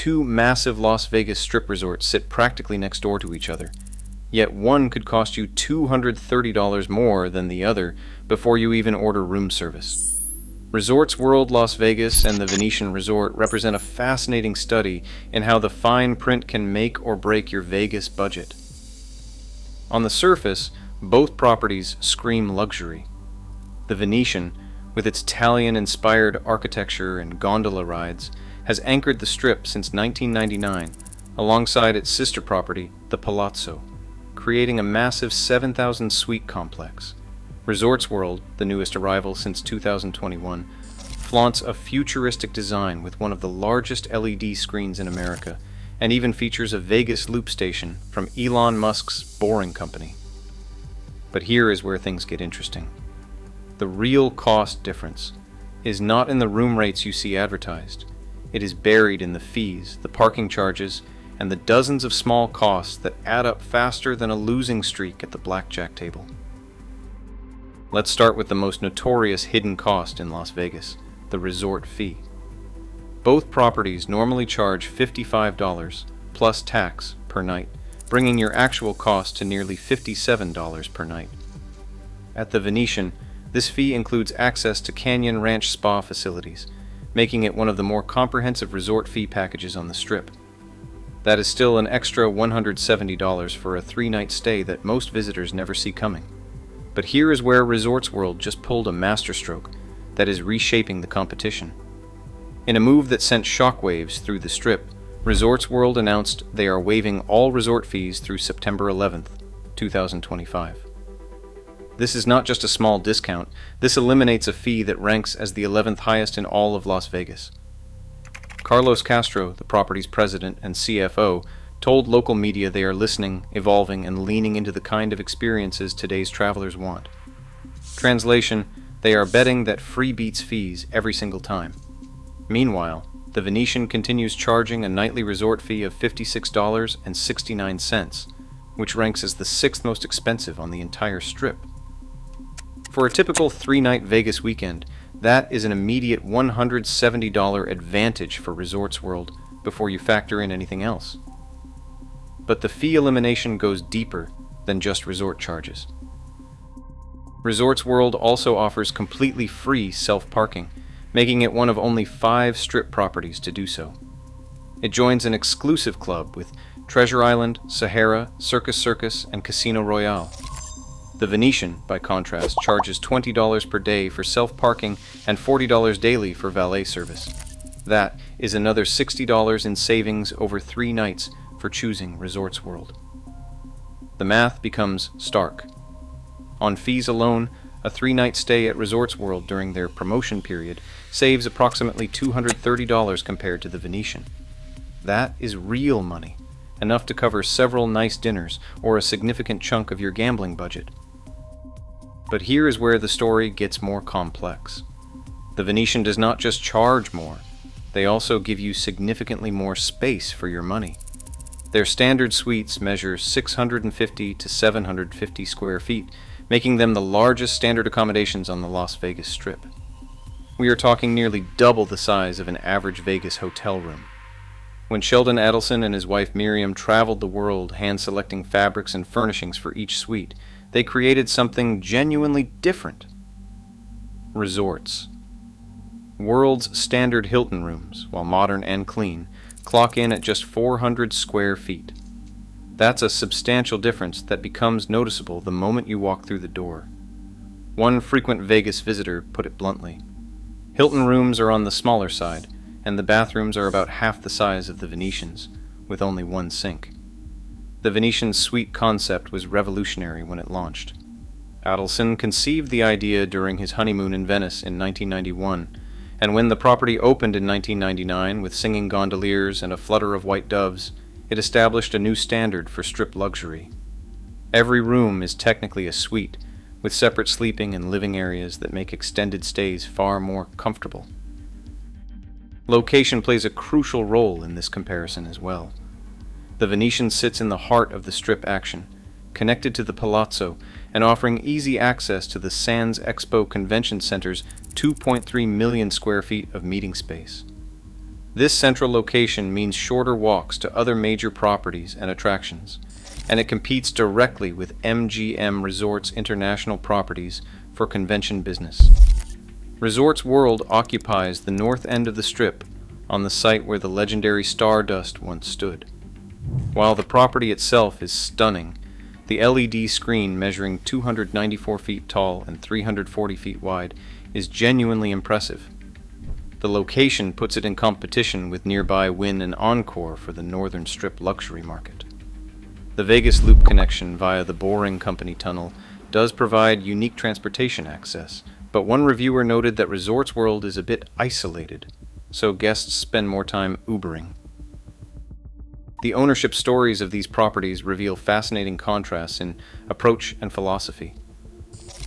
two massive Las Vegas strip resorts sit practically next door to each other, yet one could cost you $230 more than the other before you even order room service. Resorts World Las Vegas and the Venetian Resort represent a fascinating study in how the fine print can make or break your Vegas budget. On the surface, both properties scream luxury. The Venetian, with its Italian-inspired architecture and gondola rides, has anchored the Strip since 1999, alongside its sister property, the Palazzo, creating a massive 7,000-suite complex. Resorts World, the newest arrival since 2021, flaunts a futuristic design with one of the largest LED screens in America, and even features a Vegas loop station from Elon Musk's Boring Company. But here is where things get interesting. The real cost difference is not in the room rates you see advertised. It is buried in the fees, the parking charges, and the dozens of small costs that add up faster than a losing streak at the blackjack table. Let's start with the most notorious hidden cost in Las Vegas, the resort fee. Both properties normally charge $55 plus tax per night, bringing your actual cost to nearly $57 per night. At the Venetian, this fee includes access to Canyon Ranch spa facilities, making it one of the more comprehensive resort fee packages on the Strip. That is still an extra $170 for a 3-night stay that most visitors never see coming. But here is where Resorts World just pulled a masterstroke that is reshaping the competition. In a move that sent shockwaves through the Strip, Resorts World announced they are waiving all resort fees through September 11th, 2025. This is not just a small discount, this eliminates a fee that ranks as the 11th highest in all of Las Vegas. Carlos Castro, the property's president and CFO, told local media they are listening, evolving, and leaning into the kind of experiences today's travelers want. Translation, they are betting that free beats fees every single time. Meanwhile, the Venetian continues charging a nightly resort fee of $56.69, which ranks as the 6th most expensive on the entire Strip. For a typical 3-night Vegas weekend, that is an immediate $170 advantage for Resorts World before you factor in anything else. But the fee elimination goes deeper than just resort charges. Resorts World also offers completely free self-parking, making it one of only 5 Strip properties to do so. It joins an exclusive club with Treasure Island, Sahara, Circus, and Casino Royale. The Venetian, by contrast, charges $20 per day for self-parking and $40 daily for valet service. That is another $60 in savings over 3 nights for choosing Resorts World. The math becomes stark. On fees alone, a 3-night stay at Resorts World during their promotion period saves approximately $230 compared to the Venetian. That is real money, enough to cover several nice dinners or a significant chunk of your gambling budget. But here is where the story gets more complex. The Venetian does not just charge more, they also give you significantly more space for your money. Their standard suites measure 650 to 750 square feet, making them the largest standard accommodations on the Las Vegas Strip. We are talking nearly double the size of an average Vegas hotel room. When Sheldon Adelson and his wife Miriam traveled the world hand-selecting fabrics and furnishings for each suite, they created something genuinely different. Resorts. World's standard Hilton rooms, while modern and clean, clock in at just 400 square feet. That's a substantial difference that becomes noticeable the moment you walk through the door. One frequent Vegas visitor put it bluntly. Hilton rooms are on the smaller side, and the bathrooms are about half the size of the Venetians, with only one sink. The Venetian's suite concept was revolutionary when it launched. Adelson conceived the idea during his honeymoon in Venice in 1991, and when the property opened in 1999 with singing gondoliers and a flutter of white doves, it established a new standard for Strip luxury. Every room is technically a suite, with separate sleeping and living areas that make extended stays far more comfortable. Location plays a crucial role in this comparison as well. The Venetian sits in the heart of the Strip action, connected to the Palazzo and offering easy access to the Sands Expo Convention Center's 2.3 million square feet of meeting space. This central location means shorter walks to other major properties and attractions, and it competes directly with MGM Resorts International Properties for convention business. Resorts World occupies the north end of the Strip on the site where the legendary Stardust once stood. While the property itself is stunning, the LED screen measuring 294 feet tall and 340 feet wide is genuinely impressive. The location puts it in competition with nearby Wynn and Encore for the Northern Strip luxury market. The Vegas Loop connection via the Boring Company Tunnel does provide unique transportation access, but one reviewer noted that Resorts World is a bit isolated, so guests spend more time Ubering. The ownership stories of these properties reveal fascinating contrasts in approach and philosophy.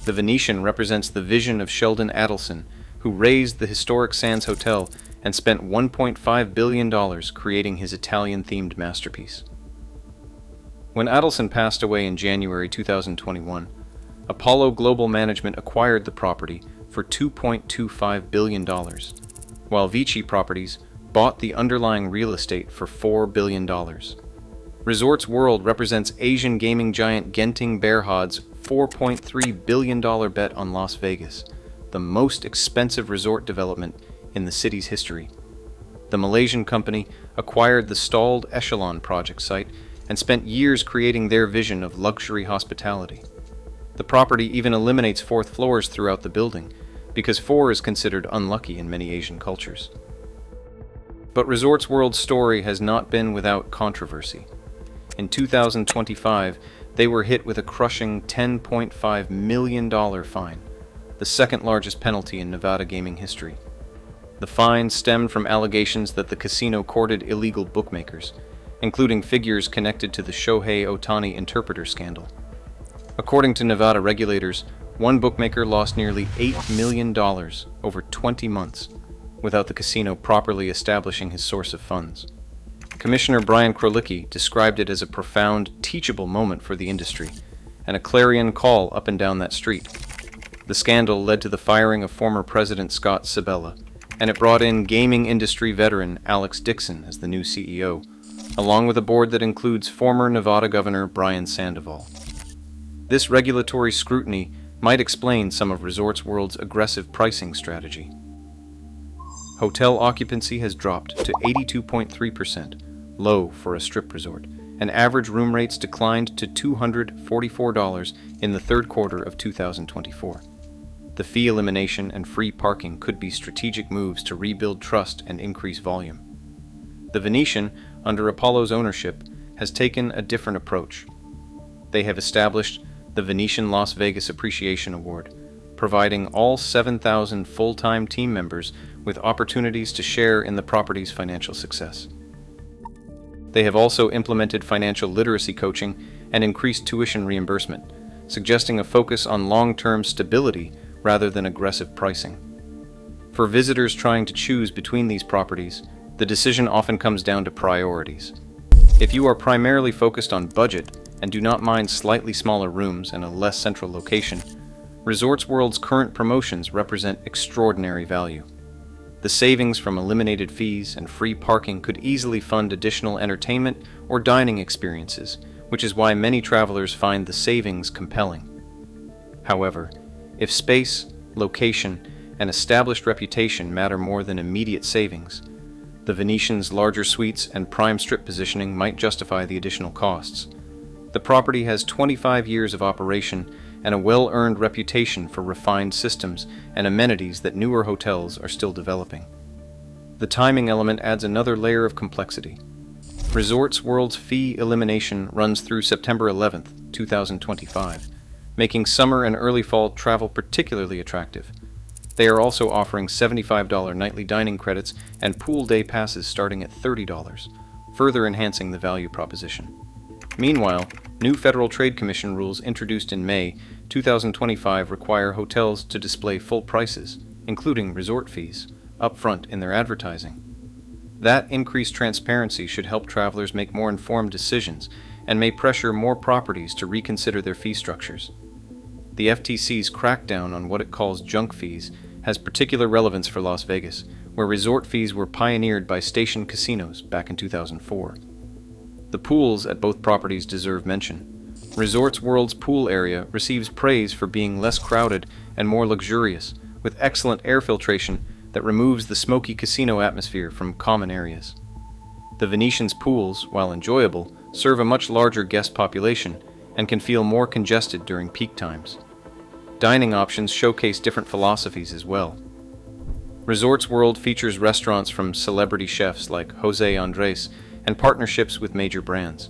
The Venetian represents the vision of Sheldon Adelson, who raised the historic Sands Hotel and spent $1.5 billion creating his Italian-themed masterpiece. When Adelson passed away in January 2021, Apollo Global Management acquired the property for $2.25 billion, while Vici Properties bought the underlying real estate for $4 billion. Resorts World represents Asian gaming giant Genting Bearhod's $4.3 billion bet on Las Vegas, the most expensive resort development in the city's history. The Malaysian company acquired the stalled Echelon project site and spent years creating their vision of luxury hospitality. The property even eliminates fourth floors throughout the building, because 4 is considered unlucky in many Asian cultures. But Resorts World's story has not been without controversy. In 2025, they were hit with a crushing $10.5 million fine, the second largest penalty in Nevada gaming history. The fine stemmed from allegations that the casino courted illegal bookmakers, including figures connected to the Shohei Ohtani interpreter scandal. According to Nevada regulators, one bookmaker lost nearly $8 million over 20 months without the casino properly establishing his source of funds. Commissioner Brian Krolicki described it as a profound, teachable moment for the industry, and a clarion call up and down that street. The scandal led to the firing of former President Scott Sabella, and it brought in gaming industry veteran Alex Dixon as the new CEO, along with a board that includes former Nevada Governor Brian Sandoval. This regulatory scrutiny might explain some of Resorts World's aggressive pricing strategy. Hotel occupancy has dropped to 82.3%, low for a strip resort, and average room rates declined to $244 in the third quarter of 2024. The fee elimination and free parking could be strategic moves to rebuild trust and increase volume. The Venetian, under Apollo's ownership, has taken a different approach. They have established the Venetian Las Vegas Appreciation Award, providing all 7,000 full-time team members with opportunities to share in the property's financial success. They have also implemented financial literacy coaching and increased tuition reimbursement, suggesting a focus on long-term stability rather than aggressive pricing. For visitors trying to choose between these properties, the decision often comes down to priorities. If you are primarily focused on budget and do not mind slightly smaller rooms and a less central location, Resorts World's current promotions represent extraordinary value. The savings from eliminated fees and free parking could easily fund additional entertainment or dining experiences, which is why many travelers find the savings compelling. However, if space, location, and established reputation matter more than immediate savings, the Venetian's larger suites and prime strip positioning might justify the additional costs. The property has 25 years of operation and a well-earned reputation for refined systems and amenities that newer hotels are still developing. The timing element adds another layer of complexity. Resorts World's fee elimination runs through September 11th, 2025, making summer and early fall travel particularly attractive. They are also offering $75 nightly dining credits and pool day passes starting at $30, further enhancing the value proposition. Meanwhile, new Federal Trade Commission rules introduced in May 2025 require hotels to display full prices, including resort fees, upfront in their advertising. That increased transparency should help travelers make more informed decisions and may pressure more properties to reconsider their fee structures. The FTC's crackdown on what it calls junk fees has particular relevance for Las Vegas, where resort fees were pioneered by station casinos back in 2004. The pools at both properties deserve mention. Resorts World's pool area receives praise for being less crowded and more luxurious, with excellent air filtration that removes the smoky casino atmosphere from common areas. The Venetian's pools, while enjoyable, serve a much larger guest population and can feel more congested during peak times. Dining options showcase different philosophies as well. Resorts World features restaurants from celebrity chefs like Jose Andres and partnerships with major brands.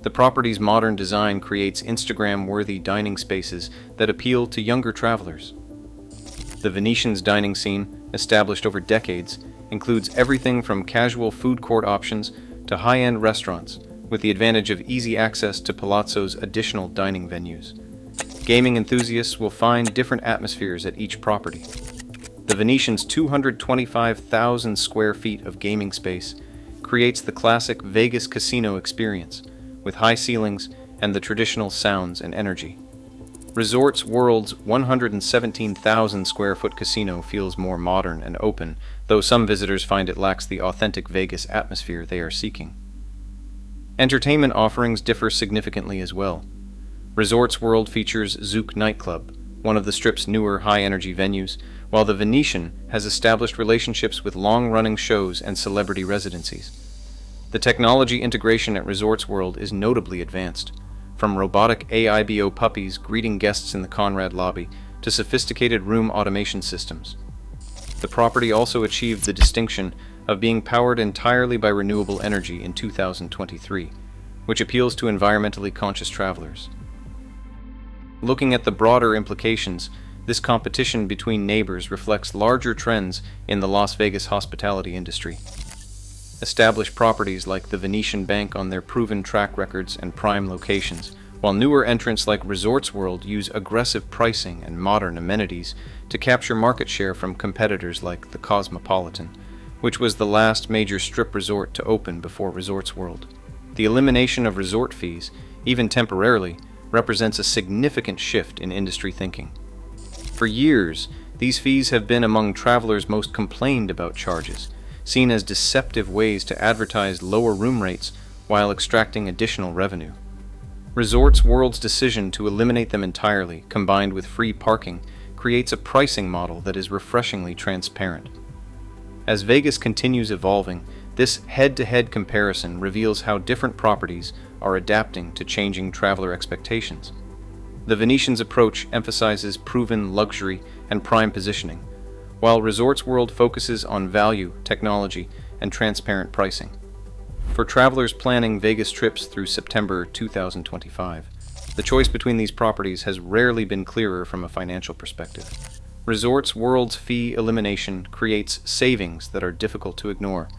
The property's modern design creates Instagram-worthy dining spaces that appeal to younger travelers. The Venetian's dining scene, established over decades, includes everything from casual food court options to high-end restaurants, with the advantage of easy access to Palazzo's additional dining venues. Gaming enthusiasts will find different atmospheres at each property. The Venetian's 225,000 square feet of gaming space creates the classic Vegas casino experience, with high ceilings and the traditional sounds and energy. Resorts World's 117,000 square foot casino feels more modern and open, though some visitors find it lacks the authentic Vegas atmosphere they are seeking. Entertainment offerings differ significantly as well. Resorts World features Zouk nightclub, one of the Strip's newer high-energy venues, while the Venetian has established relationships with long-running shows and celebrity residencies. The technology integration at Resorts World is notably advanced, from robotic AIBO puppies greeting guests in the Conrad lobby to sophisticated room automation systems. The property also achieved the distinction of being powered entirely by renewable energy in 2023, which appeals to environmentally conscious travelers. Looking at the broader implications, this competition between neighbors reflects larger trends in the Las Vegas hospitality industry. Established properties like the Venetian bank on their proven track records and prime locations, while newer entrants like Resorts World use aggressive pricing and modern amenities to capture market share from competitors like the Cosmopolitan, which was the last major strip resort to open before Resorts World. The elimination of resort fees, even temporarily, represents a significant shift in industry thinking. For years, these fees have been among travelers' most complained about charges, seen as deceptive ways to advertise lower room rates while extracting additional revenue. Resorts World's decision to eliminate them entirely, combined with free parking, creates a pricing model that is refreshingly transparent. As Vegas continues evolving, this head-to-head comparison reveals how different properties are adapting to changing traveler expectations. The Venetian's approach emphasizes proven luxury and prime positioning, while Resorts World focuses on value, technology, and transparent pricing. For travelers planning Vegas trips through September 2025, the choice between these properties has rarely been clearer from a financial perspective. Resorts World's fee elimination creates savings that are difficult to ignore,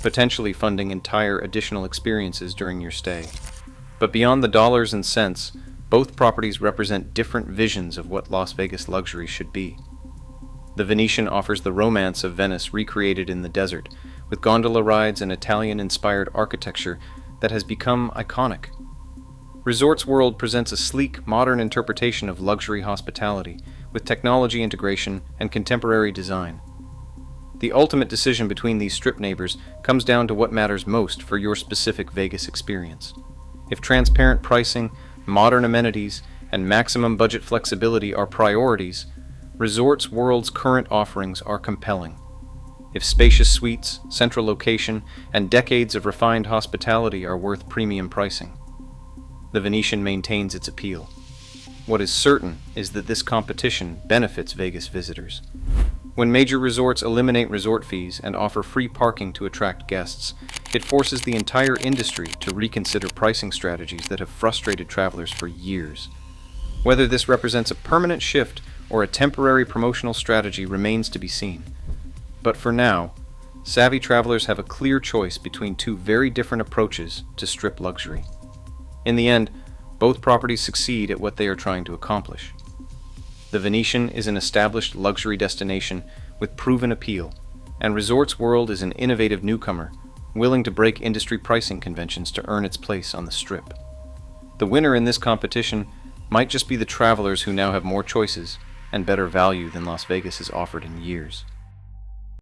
potentially funding entire additional experiences during your stay. But beyond the dollars and cents, both properties represent different visions of what Las Vegas luxury should be. The Venetian offers the romance of Venice recreated in the desert, with gondola rides and Italian-inspired architecture that has become iconic. Resorts World presents a sleek, modern interpretation of luxury hospitality, with technology integration and contemporary design. The ultimate decision between these strip neighbors comes down to what matters most for your specific Vegas experience. If transparent pricing, modern amenities, and maximum budget flexibility are priorities, Resorts World's current offerings are compelling. If spacious suites, central location, and decades of refined hospitality are worth premium pricing, the Venetian maintains its appeal. What is certain is that this competition benefits Vegas visitors. When major resorts eliminate resort fees and offer free parking to attract guests, it forces the entire industry to reconsider pricing strategies that have frustrated travelers for years. Whether this represents a permanent shift or a temporary promotional strategy remains to be seen. But for now, savvy travelers have a clear choice between two very different approaches to strip luxury. In the end, both properties succeed at what they are trying to accomplish. The Venetian is an established luxury destination with proven appeal, and Resorts World is an innovative newcomer, willing to break industry pricing conventions to earn its place on the Strip. The winner in this competition might just be the travelers who now have more choices and better value than Las Vegas has offered in years.